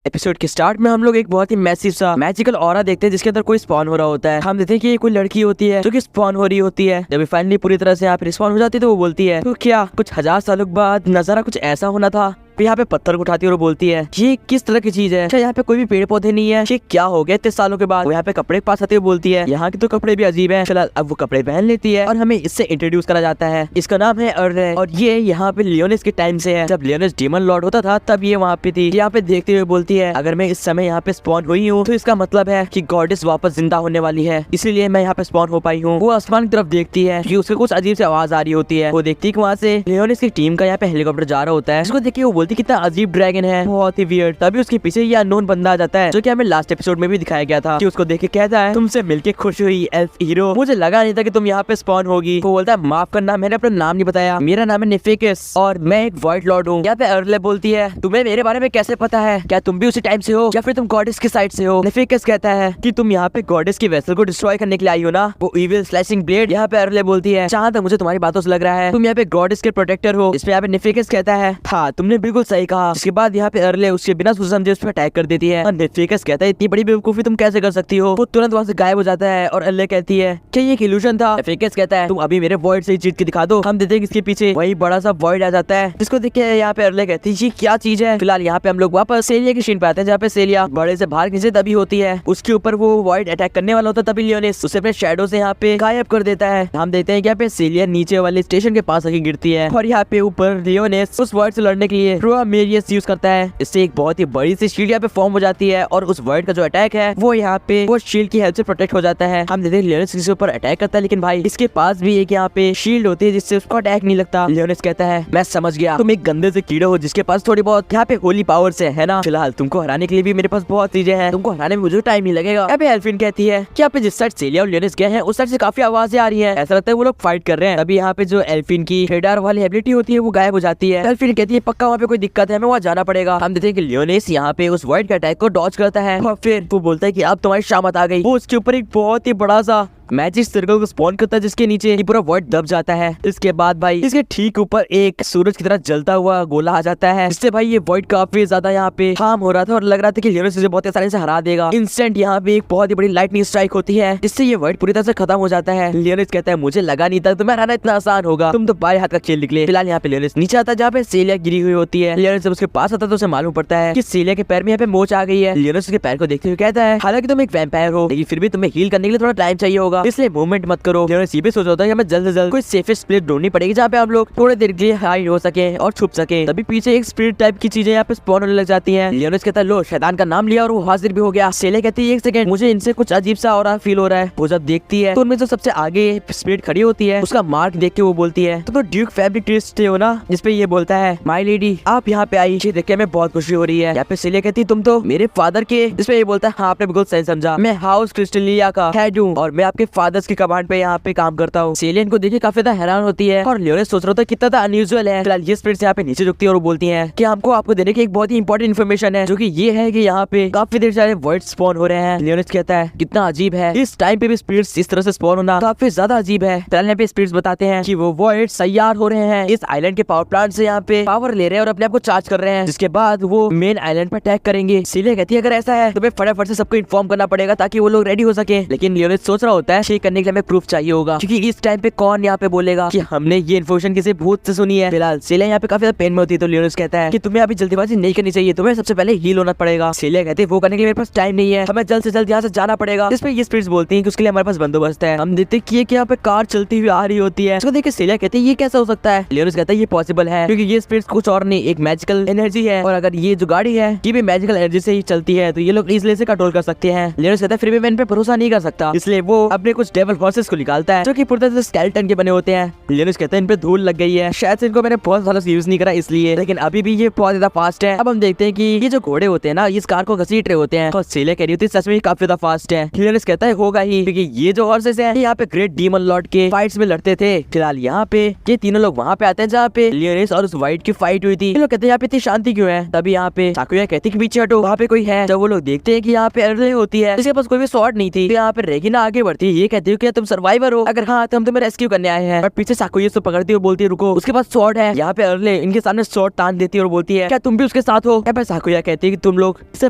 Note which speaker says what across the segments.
Speaker 1: Episode के start में हम लोग एक बहुत ही मैसिव सा मैजिकल ऑरा देखते हैं जिसके अंदर कोई स्पॉन हो रहा होता है। हम देखते हैं कि ये कोई लड़की होती है जो कि स्पॉन हो रही होती है। जब फाइनली पूरी तरह से यहाँ पे रिस्पॉन हो जाती है तो वो बोलती है तो क्या कुछ हजार सालों बाद नजारा कुछ ऐसा होना था। फिर यहाँ पे पत्थर को उठाती है और बोलती है ये किस तरह की चीज है, अच्छा यहाँ पे कोई भी पेड़ पौधे नहीं है, ये क्या हो गया इतने सालों के बाद। वो यहाँ पे कपड़े के पास आती है, बोलती है यहाँ के तो कपड़े भी अजीब हैं। फिलहाल अब वो कपड़े पहन लेती है और हमें इससे इंट्रोड्यूस करा जाता है। इसका नाम है अर्ले और ये यहाँ पे लियोनिस के टाइम से है। जब लियोनिस डीमन लॉर्ड होता था तब ये वहाँ पे थी। यहाँ पे देखते हुए बोलती है अगर मैं इस समय यहाँ पे स्पॉन हुई हूँ तो इसका मतलब है कि गॉडेस वापस जिंदा होने वाली है, इसीलिए मैं यहाँ पे स्पॉन हो पाई हूँ। वो आसमान की तरफ देखती है कि उसके कुछ अजीब सी आवाज आ रही होती है। वो देखती है कि वहाँ से लियोनिस की टीम का यहाँ पे हेलीकॉप्टर जा रहा होता है। उसको देखिए वो बोलती कितना अजीब ड्रैगन है, बहुत ही वियर्ड। तभी उसके पीछे ये अननोन बंदा आ जाता है जो कि हमें लास्ट एपिसोड में भी दिखाया गया था कि उसको देख के कहता है तुमसे मिलके खुश हुई एल्फ हीरो, मुझे लगा नहीं था कि तुम यहाँ पे स्पॉन होगी। वो बोलता है माफ करना मैंने अपना नाम नहीं बताया, मेरा नाम है निफिकस और मैं एक व्हाइट लॉर्ड हूँ। यहाँ पे अर्ले बोलती है तुम्हें मेरे बारे में कैसे पता है, क्या तुम भी उसी टाइम से हो या फिर तुम गॉडेस की साइड से हो। निफिकस कहता है कि तुम यहाँ पे गॉडेस की वेसल को डिस्ट्रॉय करने के लिए आई हो ना, वो इविल स्लाइसिंग ब्लेड। यहाँ पे अर्ले बोलती है जहाँ तक मुझे तुम्हारी बातों से लग रहा है तुम यहाँ पे गॉडेस के प्रोटेक्टर हो। इसमें यहाँ पे निफिकस कहता है हाँ तुमने बिल्कुल सही कहा। इसके बाद यहाँ पे अर्ले उसके बिना सोचे समझे उस पर अटैक कर देती है। निफिकस कहता है इतनी बड़ी बेवकूफी तुम कैसे कर सकती हो। वो तुरंत वहाँ से गायब हो जाता है और अर्ले कहती है कि ये एक इल्यूजन था। निफिकस कहता है तुम अभी मेरे वॉइड से जीत के दिखा दो। हम देखते हैं इसके पीछे वही बड़ा सा वॉइड आ जाता है जिसको देख के यहाँ पे अर्ले कहती है ये क्या चीज है। फिलहाल यहाँ पे हम लोग वापस सेलिया की सीन पे आते हैं जहाँ पे सेलिया बड़े से बाहर नीचे दबी होती है। उसके ऊपर वो वॉइड अटैक करने वाला होता है तभी लियोनिस उसे अपने शैडो से यहाँ पे गायब कर देता है। हम देखते हैं यहाँ पे सेलिया नीचे वाले स्टेशन के पास आके गिरती है और यहाँ पे ऊपर लियोनिस उस वॉइड से लड़ने के लिए प्रो मेरियस यूज करता है। इससे एक बहुत ही बड़ी सी शील्ड यहाँ पे फॉर्म हो जाती है और उस वर्ड का जो अटैक है वो यहाँ पे वो शील्ड की हेल्प से प्रोटेक्ट हो जाता है। हम देखते हैं लियोनिस किसी ऊपर अटैक करता है लेकिन भाई इसके पास भी एक यहाँ पे शील्ड होती है जिससे उसको अटैक नहीं लगता। लियोनिस कहता है मैं समझ गया तुम एक गंदे से कीड़े हो जिसके पास थोड़ी बहुत यहाँ पे होली पावर्स है ना। फिलहाल तुमको हराने के लिए भी मेरे पास बहुत चीजें हैं, तुमको हराने में मुझे टाइम नहीं लगेगा। यहाँ पे एल्फिन कहती है कि यहाँ पे जिस साइड सेलिया और लियोनिस गए हैं उस साइड से काफी आवाजें आ रही है, ऐसा लगता है वो लोग फाइट कर रहे हैं। अभी यहाँ पे जो एल्फिन की रेडार वाली एबिलिटी होती है वो गायब हो जाती है। एल्फिन कहती है पक्का वहाँ पे कोई दिक्कत है, हमें वहाँ जाना पड़ेगा। हम देखते हैं कि लियोनिस यहाँ पे उस वर्ड के अटैक को डॉज करता है और फिर वो बोलता है कि अब तुम्हारी शामत आ गई। वो उसके ऊपर एक बहुत ही बड़ा सा मैजिक सर्कल को स्पॉन करता है जिसके नीचे ये पूरा वर्ड दब जाता है। इसके बाद भाई इसके ठीक ऊपर एक सूरज की तरह जलता हुआ गोला आ जाता है जिससे भाई ये वर्ड काफी ज्यादा यहाँ पे हार्म हो रहा था और लग रहा था कि लियोनिस इसे बहुत आसानी से हरा देगा। इंस्टेंट यहाँ पे एक बहुत ही बड़ी लाइटनिंग स्ट्राइक होती है जिससे ये वर्ड पूरी तरह से खत्म हो जाता है। लियोनिस कहता है मुझे लगा नहीं था तुम्हें हराना इतना आसान होगा, तुम तो बाएं हाथ का खेल निकले। फिलहाल यहाँ पे लियोनिस नीचे आता है जहाँ पे सेलिया गिरी हुई होती है। लियोनिस जब उसके पास आता है तो उसे मालूम पड़ता है कि सेलिया के पैर में यहाँ पे मोच आ गई है। लियोनिस उसके पैर को देखते हुए कहता है हालांकि तुम एक वैम्पायर हो लेकिन फिर भी तुम्हें हील करने के लिए थोड़ा टाइम चाहिए होगा, इसलिए मूवमेंट करो। लियोनिस ये भी सोच होता है हमें जल्द से जल्द कोई सेफेस्ट प्लेस ढूंढनी पड़ेगी जहाँ पे हम लोग थोड़ी देर के लिए हाइड हो सके और छुप सके। तभी पीछे एक स्पिरिट टाइप की चीजें यहाँ पे स्पॉन होने लग जाती हैं। लियोनिस कहता है लो शैतान का नाम लिया और वो हाजिर भी हो गया। सेलिया कहती है एक सेकंड मुझे इनसे कुछ अजीब सा और फील हो रहा है। वो जब देखती है तो उनमें जो सबसे आगे स्पिरिट खड़ी होती है उसका मार्क देख के वो बोलती है तो ड्यूक फैब्रिक ट्विस्ट हो ना, जिसपे ये बोलता है माय लेडी आप यहाँ पे आई, ये देख के हमें बहुत खुशी हो रही है। यहाँ पे सेलिया कहती है तुम तो मेरे फादर के, जिसपे ये बोलता है हाँ आपने बिल्कुल सही समझा, मैं हाउस क्रिस्टलिया का हेड हूँ और मैं आपके फादर्स की कमांड पे यहाँ पे काम करता हूँ। सेलियन को देखिए काफी ज्यादा हैरान होती है और लियोनिस सोच रहा था कितना ज्यादा अनयूजुअल है। फिलहाल ये स्पिरिट यहाँ पे नीचे झुकती है और बोलती है कि हमको आपको देने की एक बहुत ही इंपॉर्टेंट इन्फॉर्मेशन है जो कि ये है कि यहाँ पे काफी देर सारे वर्ड स्पॉन हो रहे हैं। लियोनिस कहता है कितना अजीब है, इस टाइम पे भी स्पिरिट्स इस तरह से स्पॉन होना काफी ज्यादा अजीब है। फिलहाल यहाँ पे स्पिरिट्स बताते हैं कि वो वर्ड तैयार हो रहे हैं, इस आइलैंड के पावर प्लांट से यहाँ पे पावर ले रहे हैं और अपने आप को चार्ज कर रहे हैं, जिसके बाद वो मेन आइलैंड पर अटैक करेंगे। सेलिया कहती है अगर ऐसा है तो फटाफट से सबको इन्फॉर्म करना पड़ेगा ताकि वो लोग रेडी हो सके। लेकिन लियोनिस सोच रहा होता है ये करने के लिए हमें प्रूफ चाहिए होगा क्योंकि इस टाइम पे कौन यहाँ पे बोलेगा कि हमने ये इन्फॉर्मेशन किसी भूत से सुनी है। फिलहाल सेलिया यहाँ पे काफी ज्यादा पेन में होती है तो लियोनिस कहता है कि तुम्हें अभी जल्दीबाजी नहीं करनी चाहिए, तुम्हें सबसे पहले हील होना पड़ेगा। सेलिया कहते हैं वो करने के लिए मेरे पास टाइम नहीं है, हमें जल्द से जल्द यहाँ से जाना पड़ेगा। इस पे ये स्पिरिट्स बोलती हैं कि उसके लिए हमारे पास बंदोबस्त है। हम देखते हैं कि यहाँ पे कार चलती हुई आ रही होती है, उसको देख के सेलिया कहते हैं ये कैसा हो सकता है। लियोनिस कहता है ये पॉसिबल है क्योंकि ये स्पिरिट्स कुछ और नहीं एक मैजिकल एनर्जी है और अगर ये जो गाड़ी है ये भी मैजिकल एनर्जी से ही चलती है तो ये लोग इजिली से कंट्रोल कर सकते हैं। लियोनिस कहता है फिर भी मैं इन पे भरोसा नहीं कर सकता, इसलिए वो अपने कुछ डेविल हॉर्सेस को निकालता है जो कि पूरी तरह से स्केलेटन के बने होते हैं। लियोनिस कहता है इन पे धूल लग गई है, शायद से इनको मैंने बहुत सालों से यूज नहीं करा इसलिए, लेकिन अभी भी ये बहुत ज्यादा फास्ट है। अब हम देखते हैं कि ये जो घोड़े होते हैं ना इस कार को घसीट रहे होते हैं और सेलिया कह रही होती है सच में काफी ज्यादा फास्ट है। लियोनिस कहता है होगा ही क्योंकि ये जो हॉर्सेस हैं यहाँ पे ग्रेट डीमन लॉर्ड के फाइट्स में लड़ते थे। फिलहाल यहाँ पे ये तीनों लोग वहाँ पे आते हैं जहाँ पे लियोनिस और उस वाइट की फाइट हुई थी। ये लोग कहते हैं यहाँ पे इतनी शांति क्यों है, तभी यहाँ पे साकुया कहती है पीछे हटो वहाँ पे कोई है। जब वो लोग देखते हैं कि यहाँ पे अर्ले होती है, इसके पास कोई भी स्वॉर्ड नहीं थी, यहाँ पे रेगिना आगे बढ़ती ये कहती हो कि तुम सर्वाइवर हो, अगर हाँ तो हम तुम्हें रेस्क्यू करने आए हैं। और पीछे साकुया उसको पकड़ती है और बोलती है रुको, उसके पास स्वॉर्ड है। यहाँ पे अर्ले इनके सामने स्वॉर्ड तान देती है और बोलती है क्या तुम भी उसके साथ हो। यहाँ पे साकुया कहती है कि तुम लोग इससे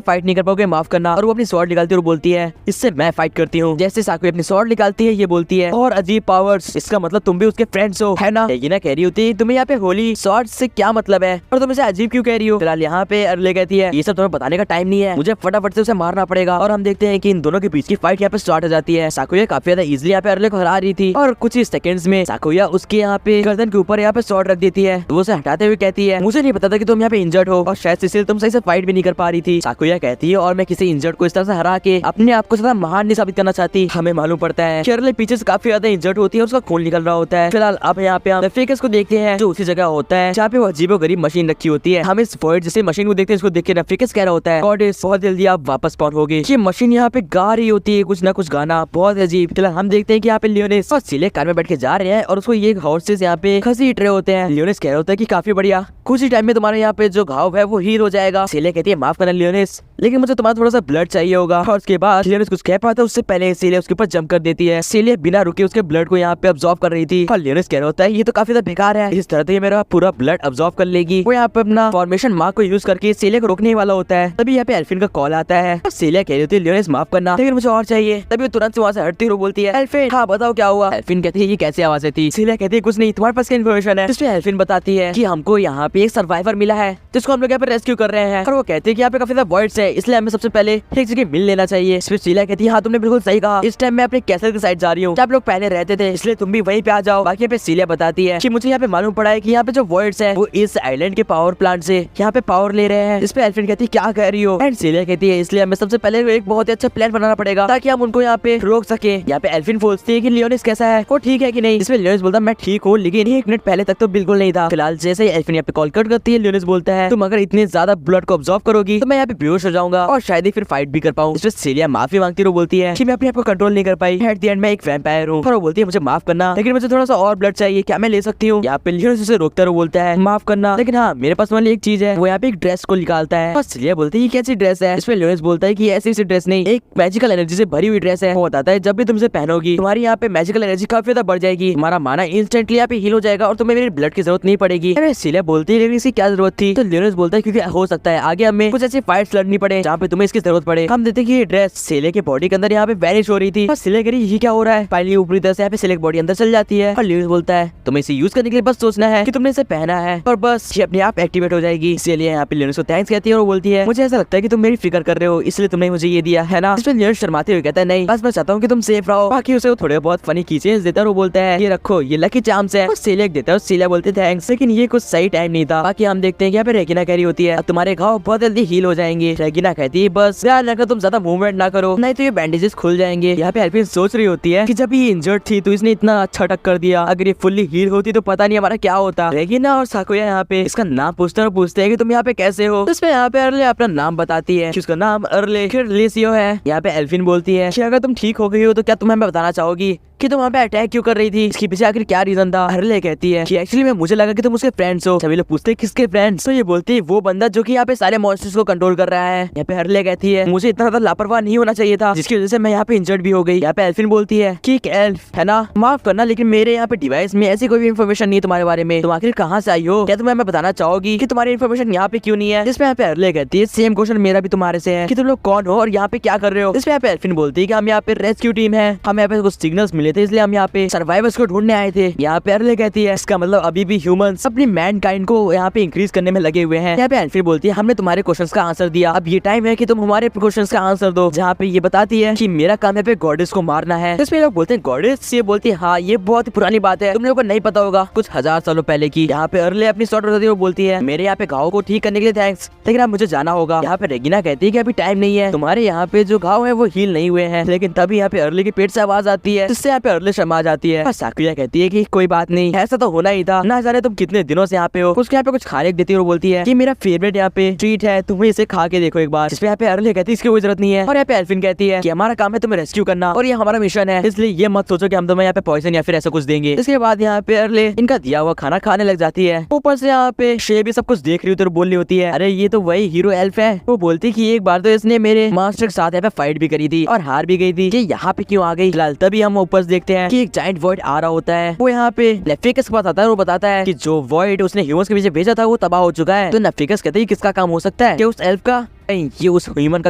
Speaker 1: फाइट नहीं कर पाओगे, माफ करना। और वो अपनी स्वॉर्ड निकालती है और बोलती है इससे मैं फाइट करती हूँ। जैसे साकुया अपनी स्वॉर्ड निकालती है ये बोलती है और अजीब पावर्स, इसका मतलब तुम भी उसके फ्रेंड्स हो, है ना। रेगिना कह रही होती है तुम्हें यहाँ पे होली स्वॉर्ड से क्या मतलब है और तुम इसे अजीब क्यों कह रही हो। फिलहाल यहाँ पे अर्ले कहती है ये सब तुम्हें बताने का टाइम नहीं है, मुझे फटाफट से उसे मारना पड़ेगा। और हम देखते हैं कि इन दोनों के बीच की फाइट यहाँ पे स्टार्ट हो जाती है। साकुया काफी ज्यादा इजीली यहाँ पे अर्ले को हरा रही थी और कुछ ही सेकंड्स में साकुया उसके यहाँ पे गर्दन के ऊपर यहाँ पे स्वॉर्ड रख देती है। तो वो उसे हटाते हुए कहती है मुझे नहीं पता था कि तुम यहाँ पे इंजर्ड हो और शायद इसलिए तुम सही से फाइट भी नहीं कर पा रही थी। साकुया कहती है और मैं किसी इंजर्ड को इस तरह से हरा के अपने आप को ज्यादा महान नहीं साबित करना चाहती। हमें मालूम पड़ता है कि अर्ले पीछे से काफी ज्यादा इंजर्ड होती है और उसका खून निकल रहा होता है। फिलहाल अब यहाँ पे हम फेकस को देखते हैं जो उसी जगह होता है जहाँ पे वो अजीबोगरीब मशीन रखी होती है। हम इस वॉइड जैसे मशीन को देखते हैं, इसको देख के रफिकस कह रहा होता है गॉडेस बहुत जल्दी आप वापस स्पॉन होगे। ये मशीन यहाँ पे गा रही होती है कुछ ना कुछ गाना, बहुत अजीब। फिलहाल हम देखते हैं कि यहाँ पे लियोनेस और सिले कार में बैठ के जा रहे हैं और उसको ये हॉर्सेस यहाँ पे घसीट रहे होते हैं। लियोनेस कह रहा होता है कि काफी बढ़िया, कुछ ही टाइम में तुम्हारे यहाँ पे जो घाव है वो हील हो जाएगा। सिले कहती है माफ करना लियोनेस, लेकिन मुझे तुम्हारा थोड़ा सा ब्लड चाहिए होगा। और उसके बाद लियोनेस कुछ कह पाता है उससे पहले सिले उसके ऊपर जंप कर देती है। सिले बिना रुके उसके ब्लड को यहाँ पे अब्सॉर्ब कर रही थी और लियोनेस कह रहा होता है ये तो काफी ज्यादा बेकार है, इस तरह से मेरा पूरा ब्लड अब्सॉर्ब कर लेगी। वो यहाँ पे अपना फॉर्मेशन मार्क को यूज करके सिले को रोकने वाला होता है। तभी यहाँ पे एल्फिन का कॉल आता है। सिले कह रही होती है लियोनेस माफ करना, लेकिन मुझे और चाहिए। तभी वो तुरंत से वहाँ से हटती हुई बोलती है एल्फिन हाँ बताओ क्या हुआ। एल्फिन कहती है ये कैसी आवाजें थी। सिले कहती है कुछ नहीं, तुम्हारे पास क्या इन्फॉर्मेशन है। जिसमें एल्फिन बताती है कि हमको यहाँ पे एक सर्वाइवर मिला है जिसको हम लोग यहाँ पे रेस्क्यू कर रहे हैं। और वो कहते हैं कि यहाँ पे काफी ज्यादा वॉइड्स है, इसलिए हमें सबसे पहले एक जगह मिल लेना चाहिए। इसमें सिला कहती है हाँ तुमने बिल्कुल सही कहा, इस टाइम मैं अपने कैसल की साइड जा रही हूँ जहाँ आप लोग पहले रहते थे, इसलिए तुम भी वहीं पे आ जाओ। बाकी यहाँ पे सिला बताती है कि मुझे यहाँ पे मालूम पड़ा है कि यहाँ पे जो वॉइड्स है वो इस आइलैंड के पावर प्लांट से यहाँ पे पावर ले रहे हैं। इस पे एल्फिन कहती है क्या कह रही हो। एंड सिला कहती है इसलिए हमें सबसे पहले एक बहुत ही अच्छा प्लान बनाना पड़ेगा ताकि हम उनको यहाँ पे रोक सके। यहाँ पे एल्फिन पूछती है कि लियोनेस कैसा है, वो ठीक है कि नहीं। इसमें लियोनेस बोलता है मैं ठीक हूँ, लेकिन 1 मिनट पहले तक तो बिल्कुल नहीं था। फिलहाल जैसे ही एल्फिन यहाँ पे कॉल कट करती है लियोनेस बोलता है तुम अगर इतने ज्यादा ब्लड को ऑब्जॉर्व करोगी तो मैं यहाँ पे बेहोश हो जाऊंगा और शायद ही फिर फाइट भी कर पाऊँ। इसमें सिलिया माफी मांगती है, बोलती है कि मैं अपने आप को कंट्रोल नहीं कर पाई, एट द एंड मैं एक वैम्पायर हूँ। और वो बोलती है मुझे माफ करना, लेकिन मुझे थोड़ा सा और ब्लड चाहिए, क्या मैं ले सकती हूँ। यहाँ पे लियोनेस उसे रोकता है, बोलता है माफ करना, लेकिन हाँ मेरे पास वाली एक चीज है। वो यहाँ पे एक ड्रेस को निकालता है और सिलिया बोलती है ये कैसी ड्रेस है। इसमें लियोनेस बोलता है कि ऐसी ड्रेस नहीं, एक मैजिकल एनर्जी से भरी हुई ड्रेस है। वो बताता है जब भी तुमसे पहनोगी तुम्हारी यहाँ पे मैजिकल एनर्जी काफी ज्यादा बढ़ जाएगी, तुम्हारा माना इंस्टेंटली यहाँ पे हील हो जाएगा और तुम्हें मेरी ब्लड की जरूरत नहीं पड़ेगी। सिलिया बोलती है लेकिन इसकी क्या जरूरत थी। तो लियोनेस बोलता है क्योंकि हो सकता है आगे हमें कुछ ऐसी फाइट्स लड़नी पड़े जहाँ पे तुम्हें इसकी जरूरत पड़े। हम देखते हैं कि ये ड्रेस सिले के बॉडी के अंदर यहाँ पे वैनिश हो रही थी और सिले कह रही ये क्या हो रहा है। फाइनली ऊपरी तरह से यहाँ पे सिले की बॉडी अंदर चल जाती है और लियोनेस बोलता है तुम्हें इसे यूज करने के लिए बस सोचना है कि तुमने इसे पहना है और बस ये अपने आप एक्टिवेट हो जाएगी। इसलिए यहाँ पे लियोनेस को थैंक्स कहती है और बोलती है मुझे ऐसा लगता है कि तुम मेरी फिक्र कर रहे हो इसलिए तुमने मुझे ये दिया है ना। इसमें लियोनेस शर्माते हुए कहता है नहीं बस मैं चाहता हूँ कि तुम सेफ रहो। बाकी उसे वो थोड़े बहुत फनी कीचेन्स देता है और बोलता है ये रखो ये लकी चार्म्स है। सिले देता है, सिले बोलते थैंक्स, लेकिन ये कुछ सही टाइम नहीं था। बाकी हम देखते हैं यहाँ पे रेगिना कह रही होती है तुम्हारे घाव बहुत जल्दी हील हो जाएंगे। रेगिना कहती है बस ध्यान रखो तुम ज्यादा मूवमेंट ना करो नहीं तो ये बैंडेजेस खुल जाएंगे। यहाँ पे एल्फिन सोच रही होती है कि जब ये इंजर्ड थी तो इसने इतना अच्छा टक्कर दिया, अगर ये फुल्ली हील होती तो पता नहीं हमारा क्या होता। रेगिना और साकुया यहाँ पे इसका नाम पूछते हैं कि तुम यहाँ पे कैसे हो। तो इसमें यहाँ पे अर्ले अपना नाम बताती है कि उसका नाम अर्ले लिसियो है। यहाँ पे एल्फिन बोलती है कि अगर तुम ठीक हो गई हो तो क्या तुम हमें बताना चाहोगी कि तुम वहाँ पे अटैक क्यों कर रही थी, इसके पीछे आखिर क्या रीजन था। अर्ले कहती है कि एक्चुअली में मुझे लगा कि तुम उसके फ्रेंड्स हो। सभी लोग पूछते हैं किसके फ्रेंड्स, तो ये बोलती है वो बंदा जो कि यहाँ पे सारे मॉन्स्टर्स को कंट्रोल कर रहा है। यहाँ पे अर्ले कहती है मुझे इतना ज्यादा लापरवाह नहीं होना चाहिए था जिसकी वजह से मैं यहाँ पे इंजर्ड भी हो गई। यहाँ पे एल्फिन बोलती है कि एक एल्फ है ना, माफ करना लेकिन मेरे यहाँ पे डिवाइस में ऐसी कोई भी इन्फॉर्मेशन नहीं तुम्हारे बारे में, तुम आखिर कहाँ से आई हो, क्या तुम हमें बताना चाहोगी कि तुम्हारी इन्फॉर्मेशन यहाँ पे क्यों नहीं है। जिसमें यहाँ पे अर्ले कहती है सेम क्वेश्चन मेरा भी तुम्हारे से है कि तुम लोग कौन हो और यहाँ पे क्या कर रहे हो। जिसमें यहाँ पे एल्फिन बोलती है कि हम यहाँ पे रेस्क्यू टीम है, हम यहाँ पे कुछ सिग्नल्स मिले थे इसलिए हम यहाँ पे सर्वाइवर्स को ढूंढने आए थे। यहाँ पे अर्ले कहती है इसका मतलब अभी भी ह्यूमंस अपनी मैनकाइंड को यहाँ पे इंक्रीज करने में लगे हुए हैं। यहाँ पे एल्फिन बोलती है हमने तुम्हारे क्वेश्चंस का आंसर दिया, अब ये टाइम है कि तुम हमारे क्वेश्चंस का आंसर दो। जहाँ पे ये बताती है कि मेरा काम है पे गॉडेस को मारना है। इसमें लोग बोलते हैं गॉडेस, ये बोलती है हाँ ये बहुत ही पुरानी बात है, तुम लोगों को नहीं पता होगा, कुछ 1000 सालों पहले की। यहाँ पे अर्ले अपनी शॉर्ट बताती है, बोलती है मेरे यहाँ पे घाव को ठीक करने के लिए थैंक्स, लेकिन अब मुझे जाना होगा। यहाँ पे रेगिना कहती है कि अभी टाइम नहीं है, तुम्हारे यहाँ पे जो घाव है वो हील नहीं हुए हैं। लेकिन तभी यहाँ पे अर्ले के पेट से आवाज आती है जिससे यहाँ पे अर्ले शर्मा आ जाती है और साकुया कहती है कि कोई बात नहीं, ऐसा तो होना ही था, ना जाने तुम कितने दिनों से यहाँ पे हो। उसके यहाँ पे कुछ खाने देती है और बोलती है कि मेरा फेवरेट यहाँ पे ट्रीट है, तुम्हें इसे खा के देखो एक बार। जिसपे यहाँ पे अर्ले कहती है इसकी कोई जरूरत नहीं है, और यहाँ पे एल्फिन कहती है कि हमारा काम है तुम्हें रेस्क्यू करना और ये हमारा मिशन है, इसलिए ये मत सोचो कि हम तुम्हें यहाँ पे पॉइजन या फिर ऐसा कुछ देंगे। इसके बाद यहाँ पे अर्ले इनका दिया हुआ खाना खाने लग जाती है। ऊपर से यहाँ पे शे भी सब कुछ देख रही होती है और बोल रही होती है अरे ये तो वही हीरो एल्फ है। वो बोलती कि एक बार तो इसने मेरे मास्टर के साथ यहाँ पे फाइट भी करी थी और हार भी गई थी, कि यहाँ पे क्यों आ गई। फिलहाल तभी हम ऊपर से देखते हैं कि एक जाइंट वॉइड आ रहा होता है। वो यहाँ पे नेफिकस के पास आता है और वो बताता है कि जो वॉइड उसने ह्यूमंस के पीछे भेजा था वो तबाह हो चुका है। तो नेफिकस कहते हैं किसका काम हो सकता है, कि उस एल्फ का? नहीं, ये उस ह्यूमन का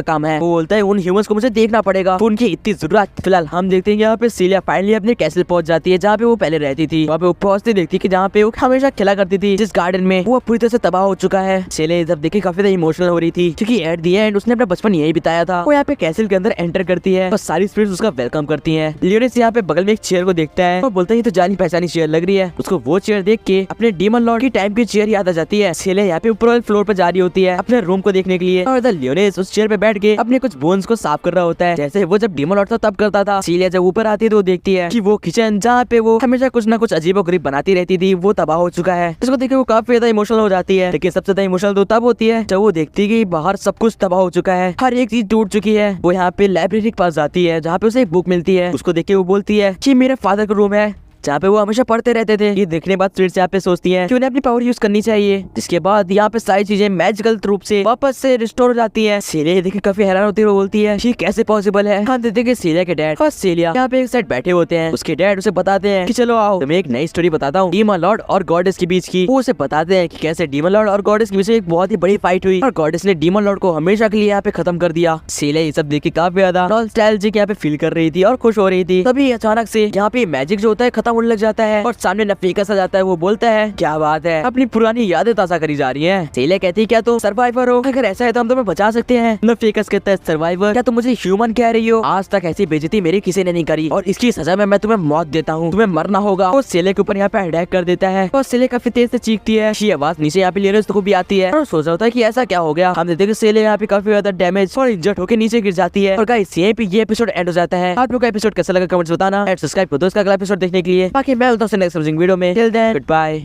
Speaker 1: काम है। वो बोलता है उन ह्यूमंस को मुझे देखना पड़ेगा, तो उनकी इतनी जरूरत। फिलहाल हम देखते हैं यहाँ पे सीलिया फाइनली अपने कैसल पहुंच जाती है जहाँ पे वो पहले रहती थी। वहाँ पे वो पहुंचती देखती है कि जहाँ पे वो हमेशा खेला करती थी, जिस गार्डन में, वो पूरी तरह से तबाह हो चुका है। सीलिया जब देखी काफी ज्यादा इमोशनल हो रही थी क्योंकि एट दी एंड उसने अपना बचपन यही बिताया था। वो यहाँ पे कैसल के अंदर एंटर करती है और सारी स्पिरिट्स उसका वेलकम करती है। लियोनेस यहाँ पे बगल में एक चेयर को देखता है और बोलता है ये तो जानी पहचानी चेयर लग रही है। उसको वो चेयर देख के अपने डीमन लॉर्ड की टाइम की चेयर याद आ जाती है। सीलिया यहाँ पे ऊपर वाले फ्लोर पर जा रही होती है अपने रूम को देखने के लिए, और लियोनेस उस चेयर पे बैठ के अपने कुछ बोन्स को साफ कर रहा होता है, जैसे वो जब डीमन लॉर्ड था तब करता था। सीलिया जब ऊपर आती है तो वो देखती है कि वो किचन जहाँ पे वो हमेशा कुछ ना कुछ अजीबोगरीब बनाती रहती थी वो तबाह हो चुका है। इसको देख के वो काफी ज्यादा इमोशनल हो जाती है, लेकिन सबसे ज्यादा इमोशनल तो तब होती है जब वो देखती है कि बाहर सब कुछ तबाह हो चुका है, हर एक चीज टूट चुकी है। वो यहाँ पे लाइब्रेरी के पास जाती है जहाँ पे उसे एक बुक मिलती है। उसको देख के वो बोलती है कि मेरे फादर का रूम है जहाँ पे वो हमेशा पढ़ते रहते थे। ये देखने के बाद फिर से यहाँ पे सोचती है कि उन्हें अपनी पावर यूज करनी चाहिए। जिसके बाद यहाँ पे सारी चीजें मैजिकल रूप से वापस से रिस्टोर हो जाती है। सीलिया देखिए काफी हैरान होती है, वो बोलती है ये कैसे पॉसिबल है। हम देखते हैं कि सीलिया के डैड और सीलिया यहाँ पे एक साइड बैठे होते हैं। उसके डैड उसे बताते हैं कि चलो आओ तुम्हें एक नई स्टोरी बताता हूँ डीमन लॉर्ड और गॉडेस के बीच की। वो उसे बताते हैं कि कैसे डीमन लॉर्ड और गॉडेस के बीच एक बहुत ही बड़ी फाइट हुई और गॉडेस ने डीमन लॉर्ड को हमेशा के लिए यहाँ पे खत्म कर दिया। सीलिया ये सब देख के काफी ज्यादा नॉस्टैल्जिक यहाँ पे फील कर रही थी और खुश हो रही थी। तभी अचानक से यहाँ पे मैजिक जो होता है खत्म होने लग जाता है और सामने नेफिकस आ जाता है। वो बोलता है क्या बात है, अपनी पुरानी यादें ताजा करी जा रही हैं। सीलिया कहती है क्या तुम सर्वाइवर हो, अगर ऐसा है तो हम तुम्हें बचा सकते हैं। नेफिकस कहता है सर्वाइवर, क्या तुम मुझे ह्यूमन कह रही हो? आज तक ऐसी बेइज्जती मेरी किसी ने नहीं करी और इसकी सजा में मैं तुम्हें मौत देता हूँ, तुम्हें मरना होगा। वो सीलिया के ऊपर यहाँ पे अटैक कर देता है और सीलिया काफी तेज से चीखती है। ये आवाज नीचे यहाँ पे लियोनेस को भी आती है और सोच रहा होता है कि ऐसा क्या हो गया। हम देखते हैं कि सीलिया यहाँ पे काफी ज्यादा डैमेज और इंजर्ड होकर नीचे गिर जाती है। और गाइस यहीं पे ये एपिसोड एंड हो जाता है। आप लोग का एपिसोड कैसा लगा कमेंट्स बताना, सब्सक्राइब करो इसका अगला एपिसोड देखने के लिए। बाकी मैं मिलता हूं नेक्स्ट वीडियो में। Till then good bye.